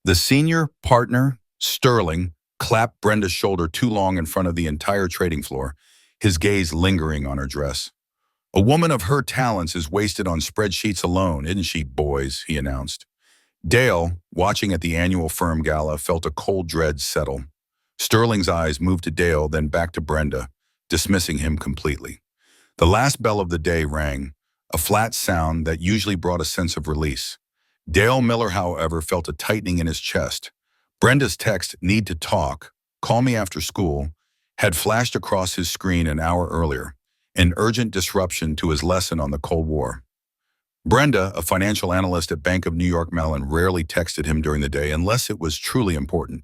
The senior partner, Sterling, clapped Brenda's shoulder too long in front of the entire trading floor, his gaze lingering on her dress. "A woman of her talents is wasted on spreadsheets alone, isn't she, boys?" he announced. Dale, watching at the annual firm gala, felt a cold dread settle. Sterling's eyes moved to Dale, then back to Brenda, dismissing him completely. The last bell of the day rang, a flat sound that usually brought a sense of release. Dale Miller, however, felt a tightening in his chest. Brenda's text, "Need to talk, call me after school," had flashed across his screen an hour earlier, an urgent disruption to his lesson on the Cold War. Brenda, a financial analyst at Bank of New York Mellon, rarely texted him during the day unless it was truly important.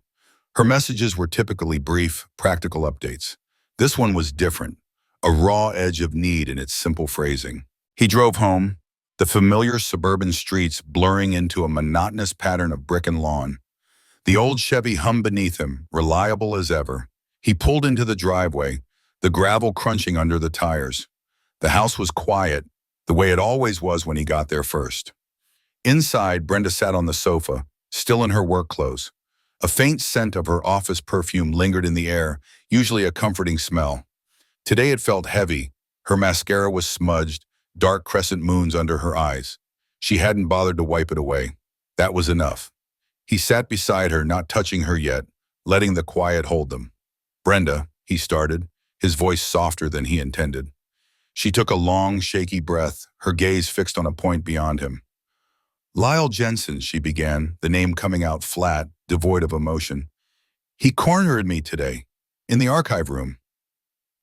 Her messages were typically brief, practical updates. This one was different, a raw edge of need in its simple phrasing. He drove home, the familiar suburban streets blurring into a monotonous pattern of brick and lawn. The old Chevy hummed beneath him, reliable as ever. He pulled into the driveway, the gravel crunching under the tires. The house was quiet, the way it always was when he got there first. Inside, Brenda sat on the sofa, still in her work clothes. A faint scent of her office perfume lingered in the air, usually a comforting smell. Today it felt heavy. Her mascara was smudged, dark crescent moons under her eyes. She hadn't bothered to wipe it away. That was enough. He sat beside her, not touching her yet, letting the quiet hold them. "Brenda," he started, his voice softer than he intended. She took a long, shaky breath, her gaze fixed on a point beyond him. "Lyle Jensen," she began, the name coming out flat, devoid of emotion. "He cornered me today, in the archive room."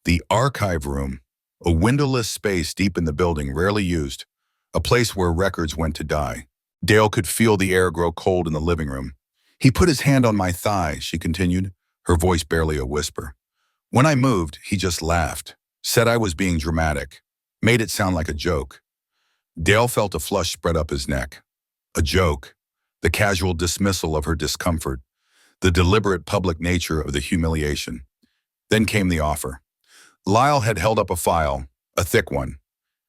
The archive room, a windowless space deep in the building, rarely used, a place where records went to die. Dale could feel the air grow cold in the living room. "He put his hand on my thigh," she continued, her voice barely a whisper. "When I moved, he just laughed, said I was being dramatic, made it sound like a joke." Dale felt a flush spread up his neck. A joke, the casual dismissal of her discomfort, the deliberate public nature of the humiliation. Then came the offer. Lyle had held up a file, a thick one.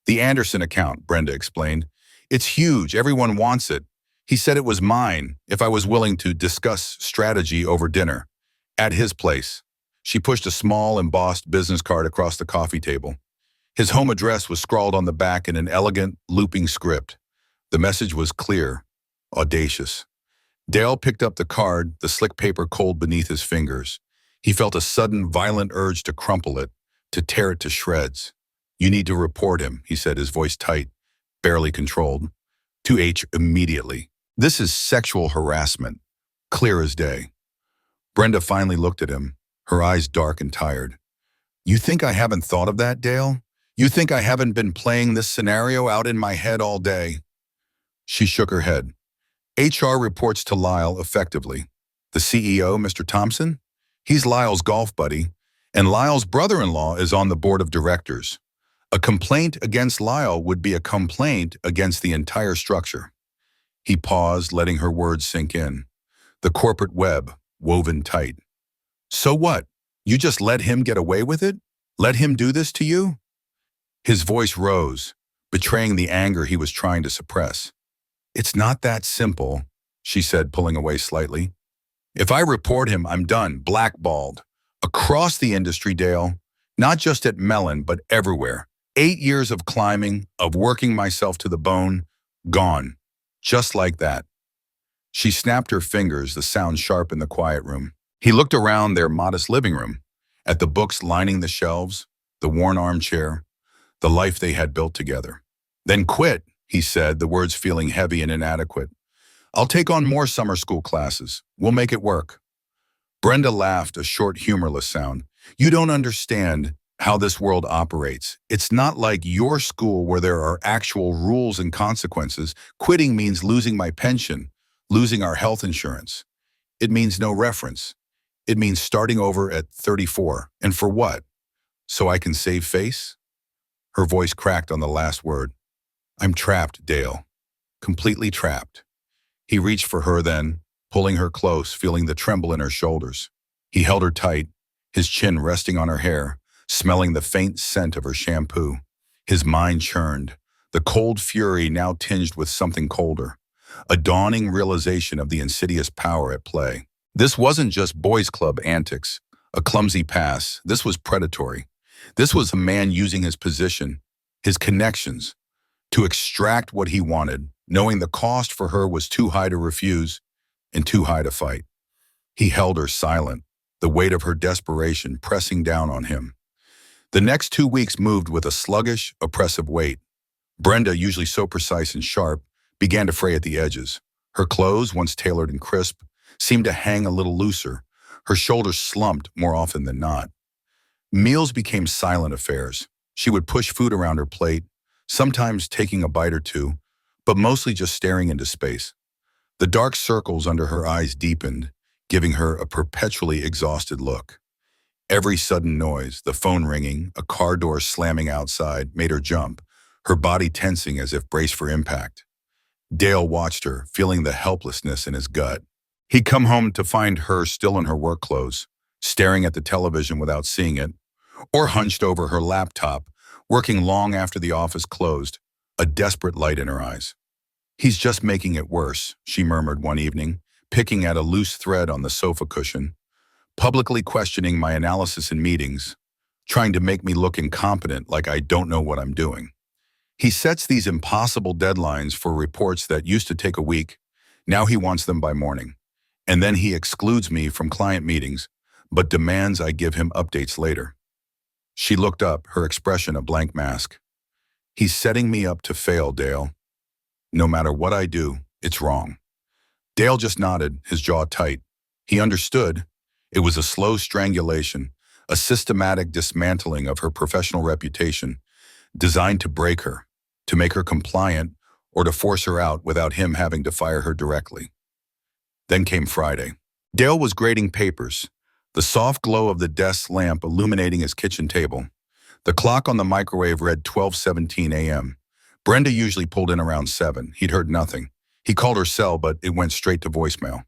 "The Anderson account," Brenda explained. "It's huge, everyone wants it. He said it was mine if I was willing to discuss strategy over dinner. At his place." She pushed a small, embossed business card across the coffee table. His home address was scrawled on the back in an elegant, looping script. The message was clear, audacious. Dale picked up the card, the slick paper cold beneath his fingers. He felt a sudden, violent urge to crumple it, to tear it to shreds. "You need to report him," he said, his voice tight, barely controlled. "To H immediately. This is sexual harassment, clear as day." Brenda finally looked at him, her eyes dark and tired. "You think I haven't thought of that, Dale? You think I haven't been playing this scenario out in my head all day?" She shook her head. "HR reports to Lyle effectively. The CEO, Mr. Thompson? He's Lyle's golf buddy, and Lyle's brother-in-law is on the board of directors. A complaint against Lyle would be a complaint against the entire structure." He paused, letting her words sink in. The corporate web, woven tight. "So what? You just let him get away with it? Let him do this to you?" His voice rose, betraying the anger he was trying to suppress. "It's not that simple," she said, pulling away slightly. "If I report him, I'm done, blackballed. Across the industry, Dale. Not just at Mellon, but everywhere. 8 years of climbing, of working myself to the bone, gone. Just like that." She snapped her fingers, the sound sharp in the quiet room. He looked around their modest living room, at the books lining the shelves, the worn armchair, the life they had built together. "Then quit," he said, the words feeling heavy and inadequate. "I'll take on more summer school classes. We'll make it work." Brenda laughed, a short, humorless sound. "You don't understand how this world operates. It's not like your school where there are actual rules and consequences. Quitting means losing my pension, losing our health insurance. It means no reference. It means starting over at 34. And for what? So I can save face?" Her voice cracked on the last word. "I'm trapped, Dale. Completely trapped." He reached for her then, pulling her close, feeling the tremble in her shoulders. He held her tight, his chin resting on her hair, smelling the faint scent of her shampoo. His mind churned, the cold fury now tinged with something colder. a dawning realization of the insidious power at play. This wasn't just boys' club antics, a clumsy pass. This was predatory. This was a man using his position, his connections, to extract what he wanted, knowing the cost for her was too high to refuse and too high to fight. He held her silent, the weight of her desperation pressing down on him. The next 2 weeks moved with a sluggish, oppressive weight. Brenda, usually so precise and sharp, began to fray at the edges. Her clothes, once tailored and crisp, seemed to hang a little looser. Her shoulders slumped more often than not. Meals became silent affairs. She would push food around her plate, sometimes taking a bite or two, but mostly just staring into space. The dark circles under her eyes deepened, giving her a perpetually exhausted look. Every sudden noise, the phone ringing, a car door slamming outside, made her jump, her body tensing as if braced for impact. Dale watched her, feeling the helplessness in his gut. He'd come home to find her still in her work clothes, staring at the television without seeing it, or hunched over her laptop, working long after the office closed, a desperate light in her eyes. "He's just making it worse," she murmured one evening, picking at a loose thread on the sofa cushion, publicly questioning my analysis in meetings, trying to make me look incompetent like I don't know what I'm doing. He sets these impossible deadlines for reports that used to take a week. Now he wants them by morning. And then he excludes me from client meetings, but demands I give him updates later. She looked up, her expression a blank mask. "He's setting me up to fail, Dale. No matter what I do, it's wrong." Dale just nodded, his jaw tight. He understood. It was a slow strangulation, a systematic dismantling of her professional reputation, designed to break her, to make her compliant, or to force her out without him having to fire her directly. Then came Friday. Dale was grading papers, the soft glow of the desk lamp illuminating his kitchen table. The clock on the microwave read 12:17 a.m. Brenda usually pulled in around 7. He'd heard nothing. He called her cell, but it went straight to voicemail.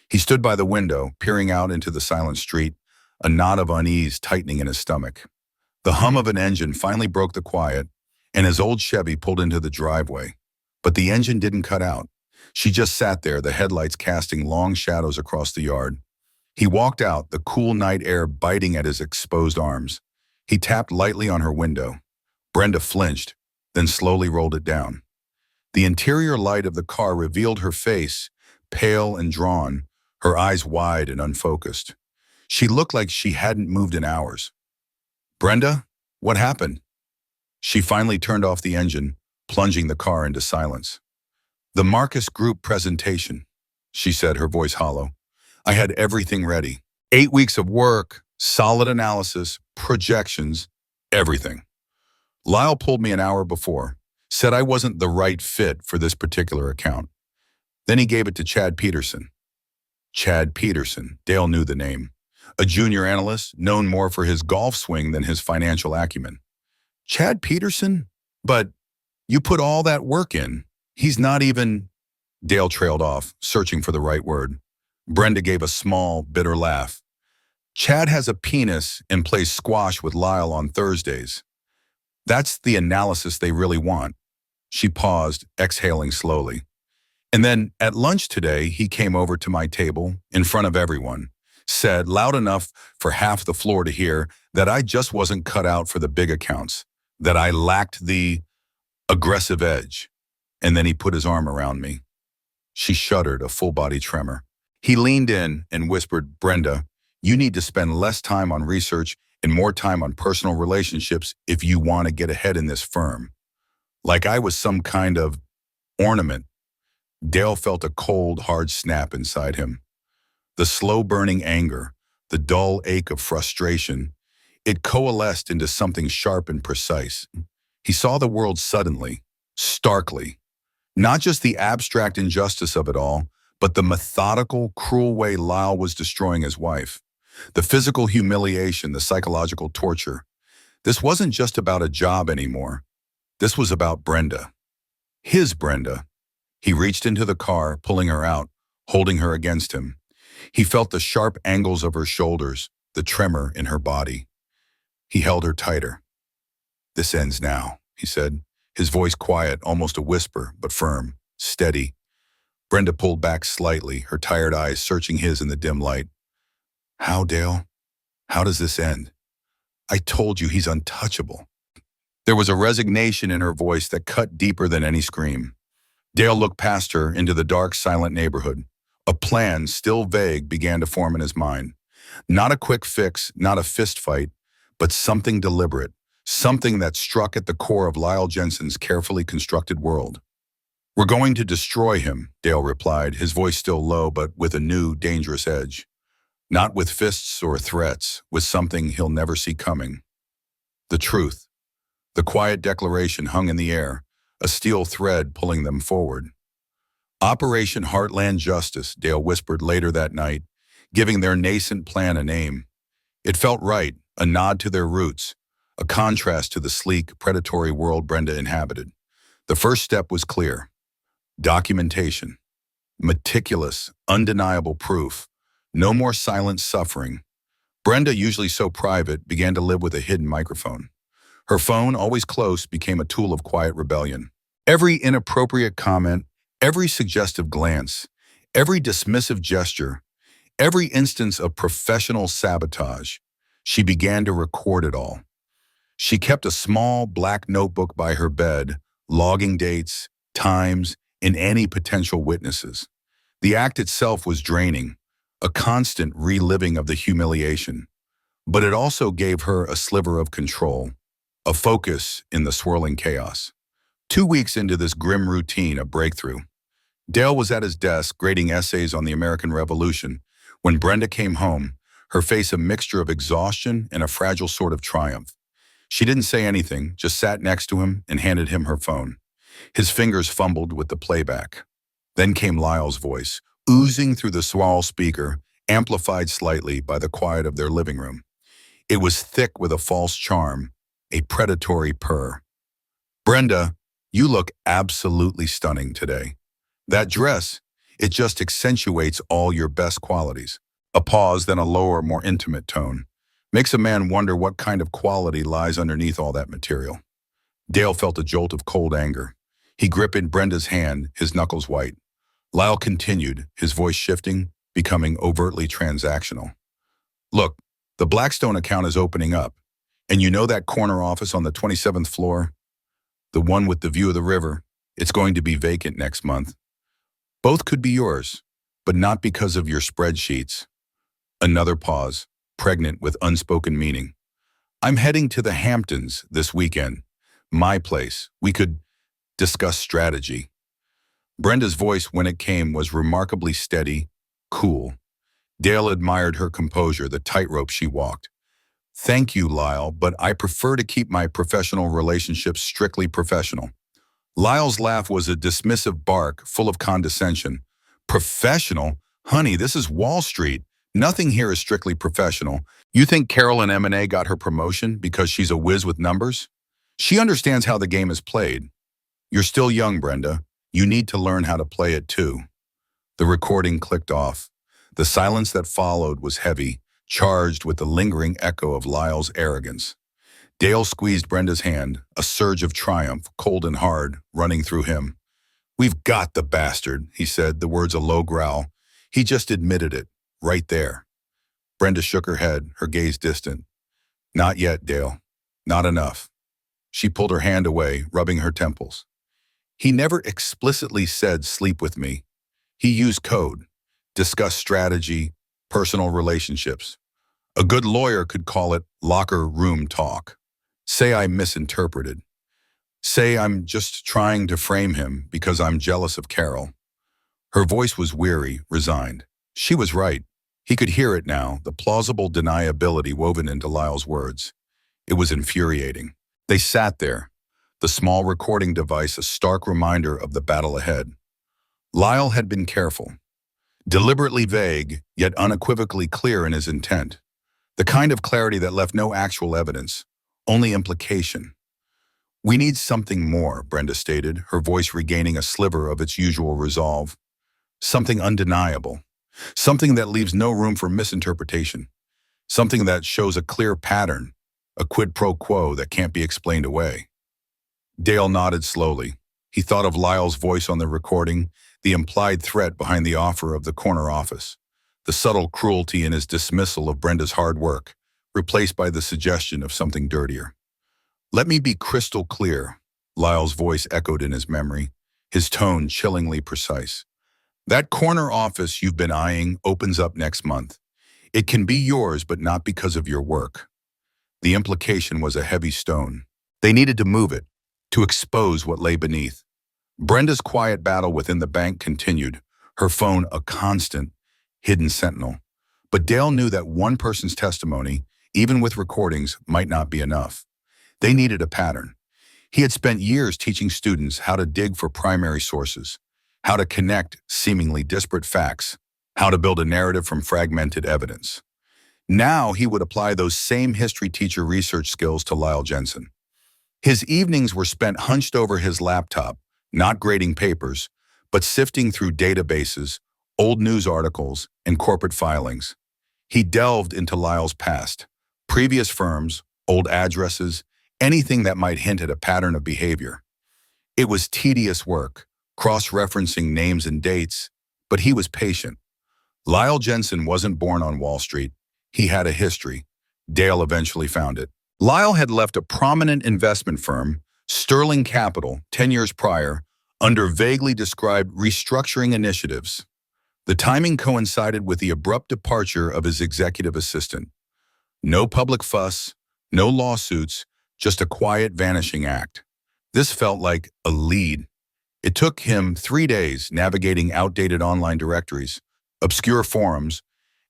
He stood by the window, peering out into the silent street, a knot of unease tightening in his stomach. The hum of an engine finally broke the quiet, and his old Chevy pulled into the driveway. But the engine didn't cut out. She just sat there, the headlights casting long shadows across the yard. He walked out, the cool night air biting at his exposed arms. He tapped lightly on her window. Brenda flinched, then slowly rolled it down. The interior light of the car revealed her face, pale and drawn, her eyes wide and unfocused. She looked like she hadn't moved in hours. "Brenda, what happened?" She finally turned off the engine, plunging the car into silence. "The Marcus Group presentation," she said, her voice hollow. "I had everything ready. 8 weeks of work, solid analysis, projections, everything. Lyle pulled me an hour before, said I wasn't the right fit for this particular account. Then he gave it to Chad Peterson." Chad Peterson, Dale knew the name. A junior analyst, known more for his golf swing than his financial acumen. "Chad Peterson? But you put all that work in. He's not even—" Dale trailed off, searching for the right word. Brenda gave a small, bitter laugh. "Chad has a penis and plays squash with Lyle on Thursdays. That's the analysis they really want." She paused, exhaling slowly. "And then at lunch today, he came over to my table, in front of everyone, said, loud enough for half the floor to hear, that I just wasn't cut out for the big accounts, that I lacked the aggressive edge. And then he put his arm around me." She shuddered, a full-body tremor. He leaned in and whispered, "Brenda, you need to spend less time on research and more time on personal relationships if you want to get ahead in this firm. Like I was some kind of ornament." Dale felt a cold, hard snap inside him. The slow-burning anger, the dull ache of frustration, it coalesced into something sharp and precise. He saw the world suddenly, starkly. Not just the abstract injustice of it all, but the methodical, cruel way Lyle was destroying his wife. The physical humiliation, the psychological torture. This wasn't just about a job anymore. This was about Brenda. His Brenda. He reached into the car, pulling her out, holding her against him. He felt the sharp angles of her shoulders, the tremor in her body. He held her tighter. "This ends now," he said, his voice quiet, almost a whisper, but firm, steady. Brenda pulled back slightly, her tired eyes searching his in the dim light. How, Dale? How does this end? I told you he's untouchable. There was a resignation in her voice that cut deeper than any scream. Dale looked past her into the dark, silent neighborhood. A plan, still vague, began to form in his mind. Not a quick fix, not a fist fight, but something deliberate, something that struck at the core of Lyle Jensen's carefully constructed world. We're going to destroy him, Dale replied, his voice still low but with a new, dangerous edge. Not with fists or threats, with something he'll never see coming. The truth. The quiet declaration hung in the air, a steel thread pulling them forward. Operation Heartland Justice, Dale whispered later that night, giving their nascent plan a name. It felt right, a nod to their roots, a contrast to the sleek, predatory world Brenda inhabited. The first step was clear. Documentation. Meticulous, undeniable proof. No more silent suffering. Brenda, usually so private, began to live with a hidden microphone. Her phone, always close, became a tool of quiet rebellion. Every inappropriate comment, every suggestive glance, every dismissive gesture, every instance of professional sabotage, she began to record it all. She kept a small black notebook by her bed, logging dates, times, and any potential witnesses. The act itself was draining, a constant reliving of the humiliation, but it also gave her a sliver of control, a focus in the swirling chaos. 2 weeks into this grim routine, a breakthrough. Dale was at his desk grading essays on the American Revolution when Brenda came home, her face a mixture of exhaustion and a fragile sort of triumph. She didn't say anything, just sat next to him and handed him her phone. His fingers fumbled with the playback. Then came Lyle's voice, oozing through the small speaker, amplified slightly by the quiet of their living room. It was thick with a false charm, a predatory purr. Brenda, you look absolutely stunning today. That dress, it just accentuates all your best qualities. A pause, then a lower, more intimate tone. Makes a man wonder what kind of quality lies underneath all that material. Dale felt a jolt of cold anger. He gripped Brenda's hand, his knuckles white. Lyle continued, his voice shifting, becoming overtly transactional. Look, the Blackstone account is opening up. And you know that corner office on the 27th floor? The one with the view of the river? It's going to be vacant next month. Both could be yours, but not because of your spreadsheets. Another pause, pregnant with unspoken meaning. I'm heading to the Hamptons this weekend. My place. We could discuss strategy. Brenda's voice, when it came, was remarkably steady, cool. Dale admired her composure, the tightrope she walked. Thank you, Lyle, but I prefer to keep my professional relationships strictly professional. Lyle's laugh was a dismissive bark, full of condescension. Professional? Honey, this is Wall Street. Nothing here is strictly professional. You think Carol in M&A got her promotion because she's a whiz with numbers? She understands how the game is played. You're still young, Brenda. You need to learn how to play it too. The recording clicked off. The silence that followed was heavy, charged with the lingering echo of Lyle's arrogance. Dale squeezed Brenda's hand, a surge of triumph, cold and hard, running through him. We've got the bastard, he said, the words a low growl. He just admitted it, right there. Brenda shook her head, her gaze distant. Not yet, Dale. Not enough. She pulled her hand away, rubbing her temples. He never explicitly said sleep with me. He used code, discussed strategy, personal relationships. A good lawyer could call it locker room talk. Say I misinterpreted. Say I'm just trying to frame him because I'm jealous of Carol. Her voice was weary, resigned. She was right. He could hear it now, the plausible deniability woven into Lyle's words. It was infuriating. They sat there, the small recording device a stark reminder of the battle ahead. Lyle had been careful, deliberately vague, yet unequivocally clear in his intent. The kind of clarity that left no actual evidence, only implication. We need something more, Brenda stated, her voice regaining a sliver of its usual resolve. Something undeniable. Something that leaves no room for misinterpretation. Something that shows a clear pattern, a quid pro quo that can't be explained away. Dale nodded slowly. He thought of Lyle's voice on the recording, the implied threat behind the offer of the corner office, the subtle cruelty in his dismissal of Brenda's hard work, replaced by the suggestion of something dirtier. "Let me be crystal clear," Lyle's voice echoed in his memory, his tone chillingly precise. "That corner office you've been eyeing opens up next month. It can be yours, but not because of your work." The implication was a heavy stone. They needed to move it, to expose what lay beneath. Brenda's quiet battle within the bank continued, her phone a constant, hidden sentinel. But Dale knew that one person's testimony, even with recordings, might not be enough. They needed a pattern. He had spent years teaching students how to dig for primary sources, how to connect seemingly disparate facts, how to build a narrative from fragmented evidence. Now he would apply those same history teacher research skills to Lyle Jensen. His evenings were spent hunched over his laptop, not grading papers, but sifting through databases, old news articles, and corporate filings. He delved into Lyle's past, previous firms, old addresses, anything that might hint at a pattern of behavior. It was tedious work, cross-referencing names and dates, but he was patient. Lyle Jensen wasn't born on Wall Street. He had a history. Dale eventually found it. Lyle had left a prominent investment firm, Sterling Capital, 10 years prior, under vaguely described restructuring initiatives. The timing coincided with the abrupt departure of his executive assistant. No public fuss, no lawsuits, just a quiet vanishing act. This felt like a lead. It took him 3 days navigating outdated online directories, obscure forums,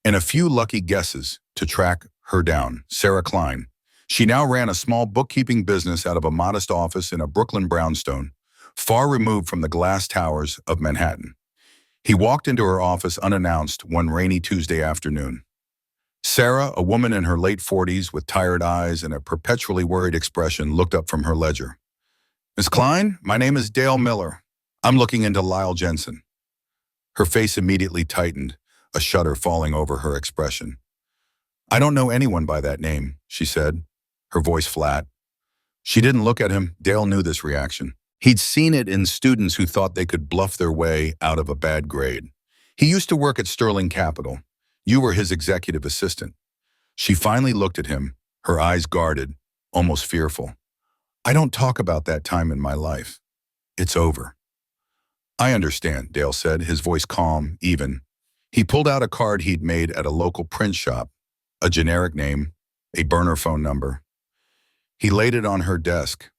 and a few lucky guesses to track her down, Sarah Klein. She now ran a small bookkeeping business out of a modest office in a Brooklyn brownstone, far removed from the glass towers of Manhattan. He walked into her office unannounced one rainy Tuesday afternoon. Sarah, a woman in her late 40s with tired eyes and a perpetually worried expression, looked up from her ledger. "Miss Klein, my name is Dale Miller. I'm looking into Lyle Jensen." Her face immediately tightened, a shudder falling over her expression. "I don't know anyone by that name," she said, her voice flat. She didn't look at him. Dale knew this reaction. He'd seen it in students who thought they could bluff their way out of a bad grade. "He used to work at Sterling Capital. You were his executive assistant." She finally looked at him, her eyes guarded, almost fearful. "I don't talk about that time in my life. It's over." "I understand," Dale said, his voice calm, even. He pulled out a card he'd made at a local print shop, a generic name, a burner phone number. He laid it on her desk.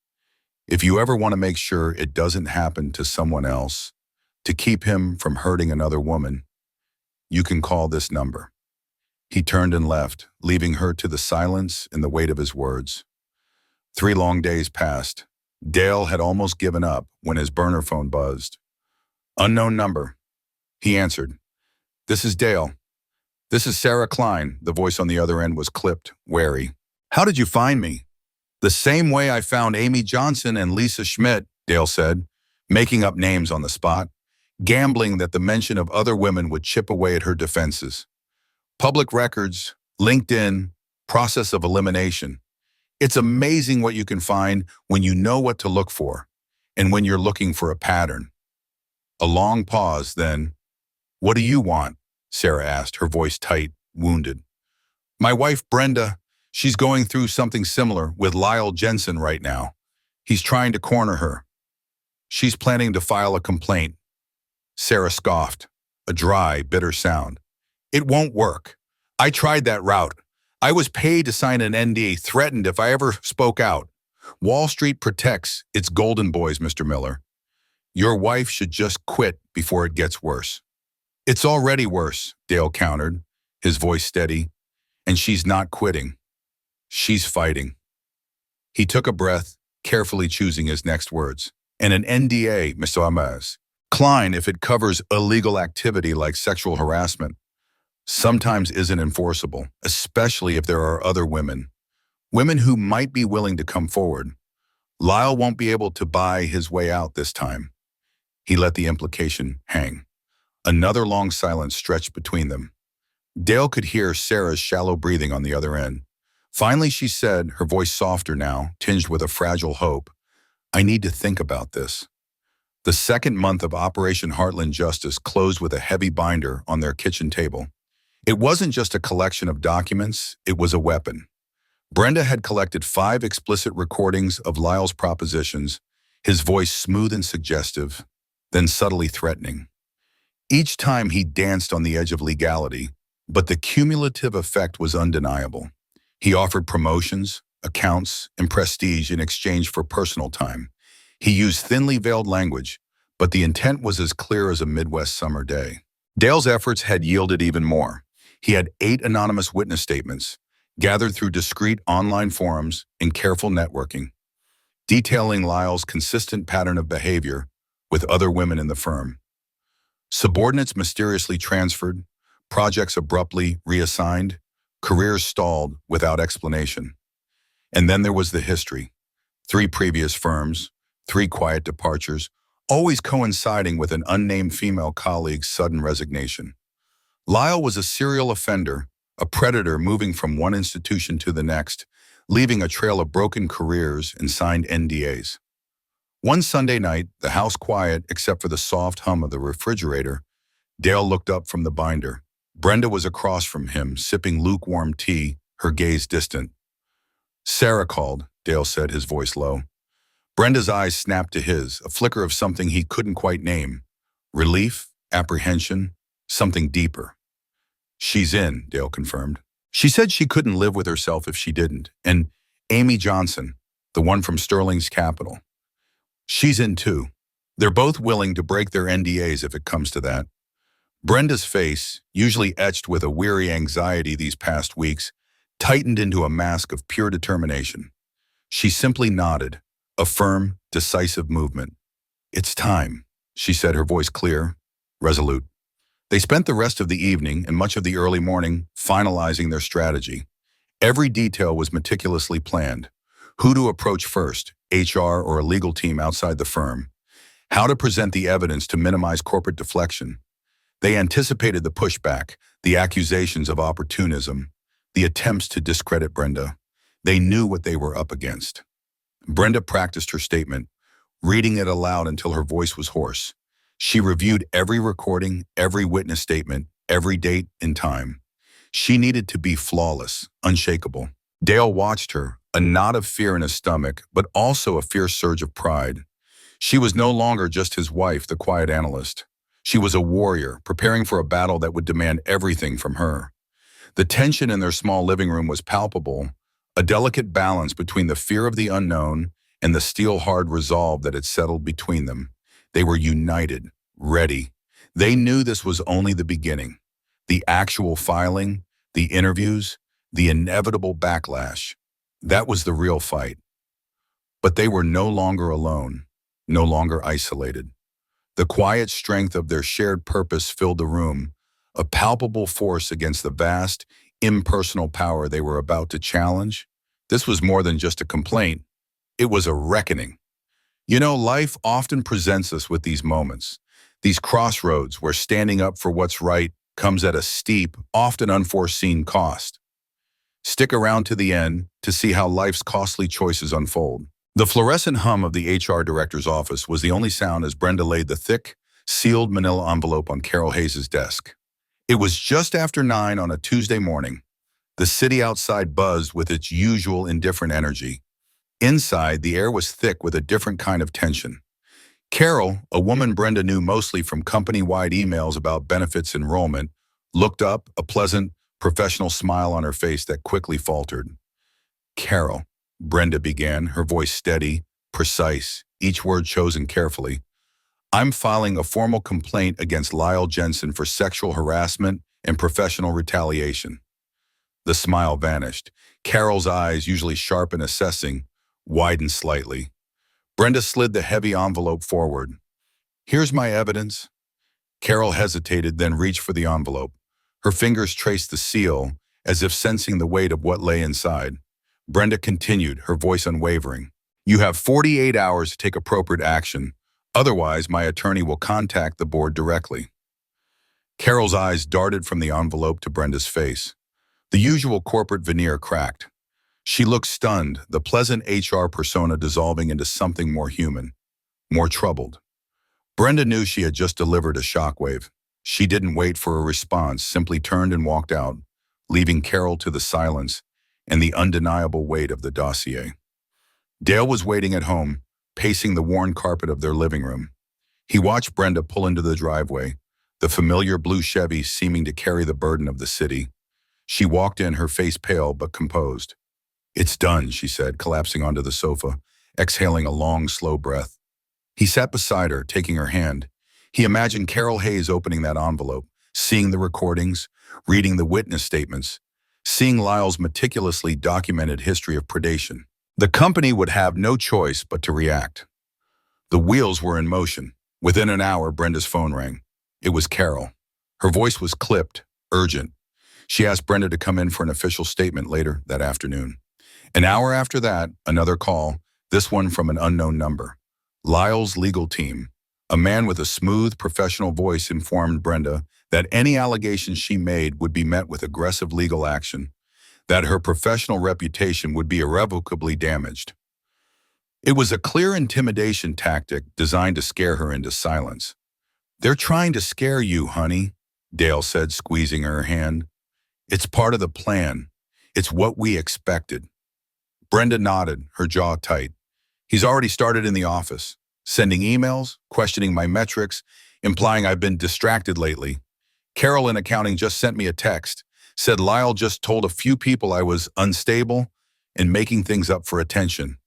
"If you ever want to make sure it doesn't happen to someone else, to keep him from hurting another woman, you can call this number." He turned and left, leaving her to the silence and the weight of his words. 3 long days passed. Dale had almost given up when his burner phone buzzed. "Unknown number." He answered. "This is Dale." "This is Sarah Klein." The voice on the other end was clipped, wary. "How did you find me?" "The same way I found Amy Johnson and Lisa Schmidt," Dale said, making up names on the spot, gambling that the mention of other women would chip away at her defenses. Public records, LinkedIn, process of elimination. It's amazing what you can find when you know what to look for, and when you're looking for a pattern. A long pause, then, "What do you want?" Sarah asked, her voice tight, wounded. "My wife, Brenda, she's going through something similar with Lyle Jensen right now. He's trying to corner her. She's planning to file a complaint." Sarah scoffed, a dry, bitter sound. "It won't work. I tried that route. I was paid to sign an NDA, threatened if I ever spoke out. Wall Street protects its golden boys, Mr. Miller. Your wife should just quit before it gets worse." "It's already worse," Dale countered, his voice steady. "And she's not quitting. She's fighting." He took a breath, carefully choosing his next words. "And an NDA, Mr. Amas. Klein, if it covers illegal activity like sexual harassment, sometimes isn't enforceable, especially if there are other women. Women who might be willing to come forward. Lyle won't be able to buy his way out this time." He let the implication hang. Another long silence stretched between them. Dale could hear Sarah's shallow breathing on the other end. Finally, she said, her voice softer now, tinged with a fragile hope, "I need to think about this." The second month of Operation Heartland Justice closed with a heavy binder on their kitchen table. It wasn't just a collection of documents, it was a weapon. Brenda had collected 5 explicit recordings of Lyle's propositions, his voice smooth and suggestive, then subtly threatening. Each time he danced on the edge of legality, but the cumulative effect was undeniable. He offered promotions, accounts, and prestige in exchange for personal time. He used thinly veiled language, but the intent was as clear as a Midwest summer day. Dale's efforts had yielded even more. He had 8 anonymous witness statements, gathered through discreet online forums and careful networking, detailing Lyle's consistent pattern of behavior with other women in the firm. Subordinates mysteriously transferred, projects abruptly reassigned, careers stalled without explanation. And then there was the history. 3 previous firms, 3 quiet departures, always coinciding with an unnamed female colleague's sudden resignation. Lyle was a serial offender, a predator moving from one institution to the next, leaving a trail of broken careers and signed NDAs. One Sunday night, the house quiet except for the soft hum of the refrigerator, Dale looked up from the binder. Brenda was across from him, sipping lukewarm tea, her gaze distant. "Sarah called," Dale said, his voice low. Brenda's eyes snapped to his, a flicker of something he couldn't quite name. Relief, apprehension, something deeper. "She's in," Dale confirmed. "She said she couldn't live with herself if she didn't. And Amy Johnson, the one from Sterling's Capital. She's in too. They're both willing to break their NDAs if it comes to that." Brenda's face, usually etched with a weary anxiety these past weeks, tightened into a mask of pure determination. She simply nodded, a firm, decisive movement. "It's time," she said, her voice clear, resolute. They spent the rest of the evening and much of the early morning finalizing their strategy. Every detail was meticulously planned. Who to approach first, HR or a legal team outside the firm. How to present the evidence to minimize corporate deflection. They anticipated the pushback, the accusations of opportunism, the attempts to discredit Brenda. They knew what they were up against. Brenda practiced her statement, reading it aloud until her voice was hoarse. She reviewed every recording, every witness statement, every date and time. She needed to be flawless, unshakable. Dale watched her, a knot of fear in his stomach, but also a fierce surge of pride. She was no longer just his wife, the quiet analyst. She was a warrior, preparing for a battle that would demand everything from her. The tension in their small living room was palpable, a delicate balance between the fear of the unknown and the steel-hard resolve that had settled between them. They were united, ready. They knew this was only the beginning. The actual filing, the interviews, the inevitable backlash. That was the real fight. But they were no longer alone, no longer isolated. The quiet strength of their shared purpose filled the room, a palpable force against the vast, impersonal power they were about to challenge. This was more than just a complaint. It was a reckoning. You know, life often presents us with these moments, these crossroads where standing up for what's right comes at a steep, often unforeseen cost. Stick around to the end to see how life's costly choices unfold. The fluorescent hum of the HR director's office was the only sound as Brenda laid the thick, sealed manila envelope on Carol Hayes' desk. It was just after 9 on a Tuesday morning. The city outside buzzed with its usual indifferent energy. Inside, the air was thick with a different kind of tension. Carol, a woman Brenda knew mostly from company-wide emails about benefits enrollment, looked up, a pleasant, professional smile on her face that quickly faltered. "Carol," Brenda began, her voice steady, precise, each word chosen carefully. "I'm filing a formal complaint against Lyle Jensen for sexual harassment and professional retaliation." The smile vanished. Carol's eyes, usually sharp and assessing, widened slightly. Brenda slid the heavy envelope forward. "Here's my evidence." Carol hesitated, then reached for the envelope. Her fingers traced the seal, as if sensing the weight of what lay inside. Brenda continued, her voice unwavering. "You have 48 hours to take appropriate action. Otherwise, my attorney will contact the board directly." Carol's eyes darted from the envelope to Brenda's face. The usual corporate veneer cracked. She looked stunned, the pleasant HR persona dissolving into something more human, more troubled. Brenda knew she had just delivered a shockwave. She didn't wait for a response, simply turned and walked out, leaving Carol to the silence and the undeniable weight of the dossier. Dale was waiting at home, pacing the worn carpet of their living room. He watched Brenda pull into the driveway, the familiar blue Chevy seeming to carry the burden of the city. She walked in, her face pale but composed. "It's done," she said, collapsing onto the sofa, exhaling a long, slow breath. He sat beside her, taking her hand. He imagined Carol Hayes opening that envelope, seeing the recordings, reading the witness statements, seeing Lyle's meticulously documented history of predation. The company would have no choice but to react. The wheels were in motion. Within an hour, Brenda's phone rang. It was Carol. Her voice was clipped, urgent. She asked Brenda to come in for an official statement later that afternoon. An hour after that, another call, this one from an unknown number. Lyle's legal team. A man with a smooth, professional voice informed Brenda that any allegations she made would be met with aggressive legal action, that her professional reputation would be irrevocably damaged. It was a clear intimidation tactic designed to scare her into silence. "They're trying to scare you, honey," Dale said, squeezing her hand. "It's part of the plan. It's what we expected." Brenda nodded, her jaw tight. "He's already started in the office, sending emails, questioning my metrics, implying I've been distracted lately. Carol in accounting just sent me a text, said Lyle just told a few people I was unstable and making things up for attention."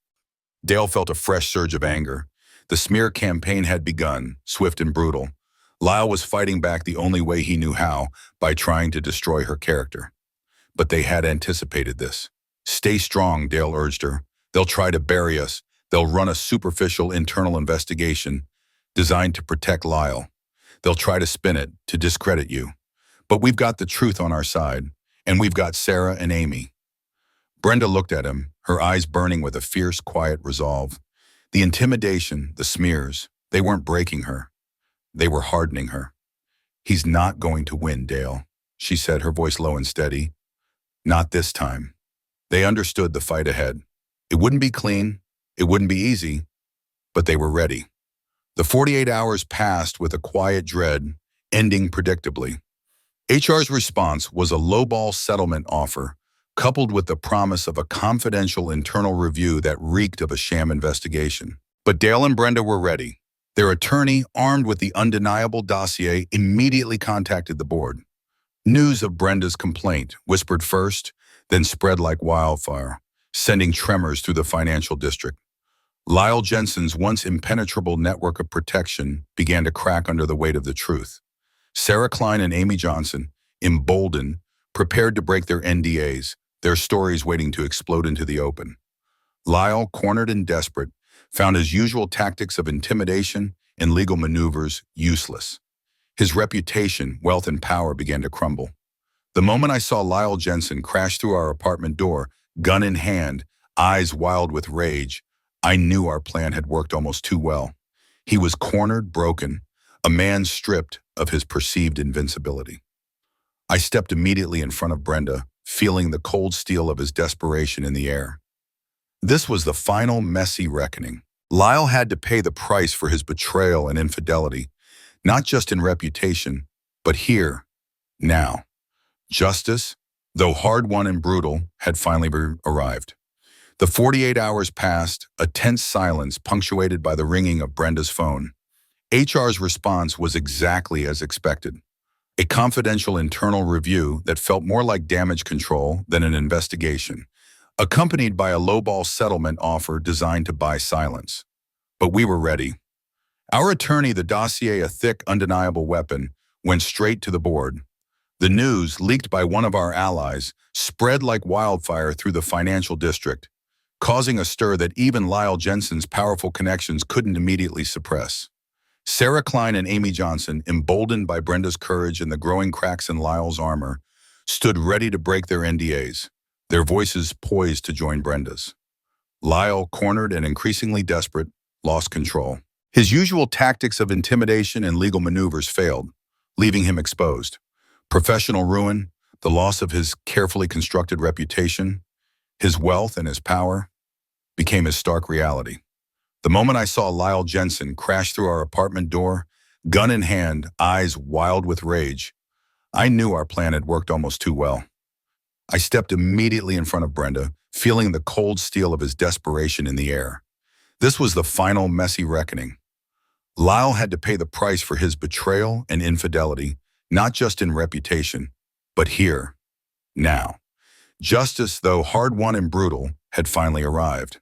Dale felt a fresh surge of anger. The smear campaign had begun, swift and brutal. Lyle was fighting back the only way he knew how, by trying to destroy her character. But they had anticipated this. "Stay strong," Dale urged her. "They'll try to bury us. They'll run a superficial internal investigation designed to protect Lyle. They'll try to spin it, to discredit you. But we've got the truth on our side, and we've got Sarah and Amy." Brenda looked at him, her eyes burning with a fierce, quiet resolve. The intimidation, the smears, they weren't breaking her. They were hardening her. "He's not going to win, Dale," she said, her voice low and steady. "Not this time." They understood the fight ahead. It wouldn't be clean, it wouldn't be easy, but they were ready. The 48 hours passed with a quiet dread, ending predictably. HR's response was a lowball settlement offer, coupled with the promise of a confidential internal review that reeked of a sham investigation. But Dale and Brenda were ready. Their attorney, armed with the undeniable dossier, immediately contacted the board. News of Brenda's complaint whispered first, then spread like wildfire, sending tremors through the financial district. Lyle Jensen's once impenetrable network of protection began to crack under the weight of the truth. Sarah Klein and Amy Johnson, emboldened, prepared to break their NDAs, their stories waiting to explode into the open. Lyle, cornered and desperate, found his usual tactics of intimidation and legal maneuvers useless. His reputation, wealth, and power began to crumble. The moment I saw Lyle Jensen crash through our apartment door, gun in hand, eyes wild with rage, I knew our plan had worked almost too well. He was cornered, broken, a man stripped of his perceived invincibility. I stepped immediately in front of Brenda, feeling the cold steel of his desperation in the air. This was the final messy reckoning. Lyle had to pay the price for his betrayal and infidelity, not just in reputation, but here, now. Justice, though hard-won and brutal, had finally arrived. The 48 hours passed, a tense silence punctuated by the ringing of Brenda's phone. HR's response was exactly as expected. A confidential internal review that felt more like damage control than an investigation, accompanied by a lowball settlement offer designed to buy silence. But we were ready. Our attorney, the dossier a thick, undeniable weapon, went straight to the board. The news, leaked by one of our allies, spread like wildfire through the financial district, causing a stir that even Lyle Jensen's powerful connections couldn't immediately suppress. Sarah Klein and Amy Johnson, emboldened by Brenda's courage and the growing cracks in Lyle's armor, stood ready to break their NDAs, their voices poised to join Brenda's. Lyle, cornered and increasingly desperate, lost control. His usual tactics of intimidation and legal maneuvers failed, leaving him exposed. Professional ruin, the loss of his carefully constructed reputation, his wealth and his power, became his stark reality. The moment I saw Lyle Jensen crash through our apartment door, gun in hand, eyes wild with rage, I knew our plan had worked almost too well. I stepped immediately in front of Brenda, feeling the cold steel of his desperation in the air. This was the final messy reckoning. Lyle had to pay the price for his betrayal and infidelity, not just in reputation, but here, now. Justice, though hard-won and brutal, had finally arrived.